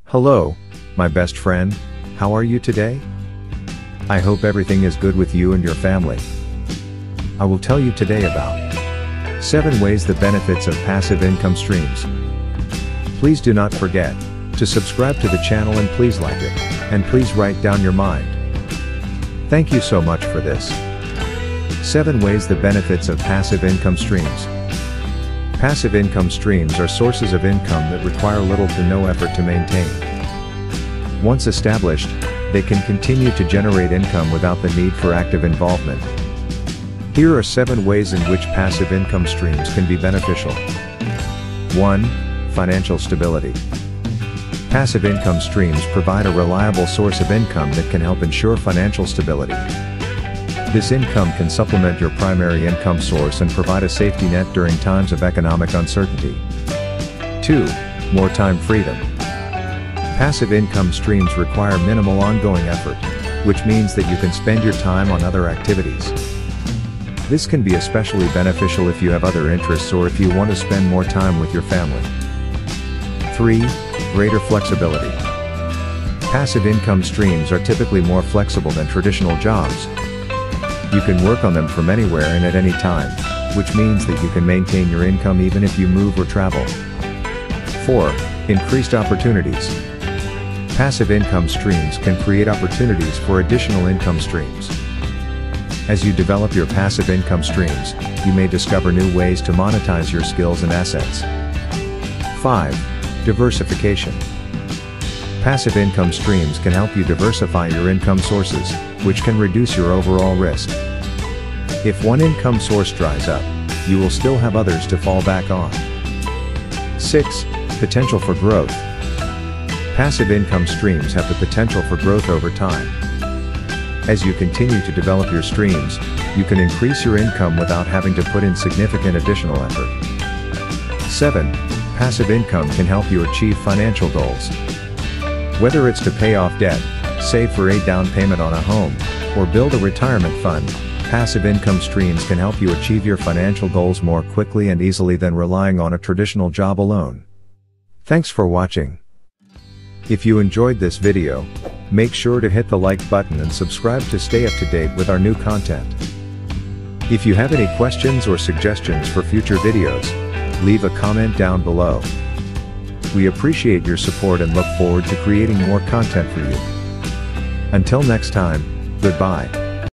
Hello, my best friend, how are you today? I hope everything is good with you and your family. I will tell you today about 7 ways the benefits of passive income streams. Please do not forget to subscribe to the channel and please like it, and please write down your mind. Thank you so much for this. 7 ways the benefits of passive income streams. Passive income streams are sources of income that require little to no effort to maintain. Once established, they can continue to generate income without the need for active involvement. Here are 7 ways in which passive income streams can be beneficial. 1. Financial stability. Passive income streams provide a reliable source of income that can help ensure financial stability. This income can supplement your primary income source and provide a safety net during times of economic uncertainty. 2. More time freedom. Passive income streams require minimal ongoing effort, which means that you can spend your time on other activities. This can be especially beneficial if you have other interests or if you want to spend more time with your family. 3. Greater flexibility. Passive income streams are typically more flexible than traditional jobs. You can work on them from anywhere and at any time, which means that you can maintain your income even if you move or travel. 4. Increased opportunities. Passive income streams can create opportunities for additional income streams. As you develop your passive income streams, you may discover new ways to monetize your skills and assets. 5. Diversification. Passive income streams can help you diversify your income sources, which can reduce your overall risk. If one income source dries up, you will still have others to fall back on. 6. Potential for growth. Passive income streams have the potential for growth over time. As you continue to develop your streams, you can increase your income without having to put in significant additional effort. 7. Passive income can help you achieve financial goals. Whether it's to pay off debt, save for a down payment on a home, or build a retirement fund, passive income streams can help you achieve your financial goals more quickly and easily than relying on a traditional job alone. Thanks for watching. If you enjoyed this video, make sure to hit the like button and subscribe to stay up to date with our new content. If you have any questions or suggestions for future videos, leave a comment down below. We appreciate your support and look forward to creating more content for you. Until next time, goodbye.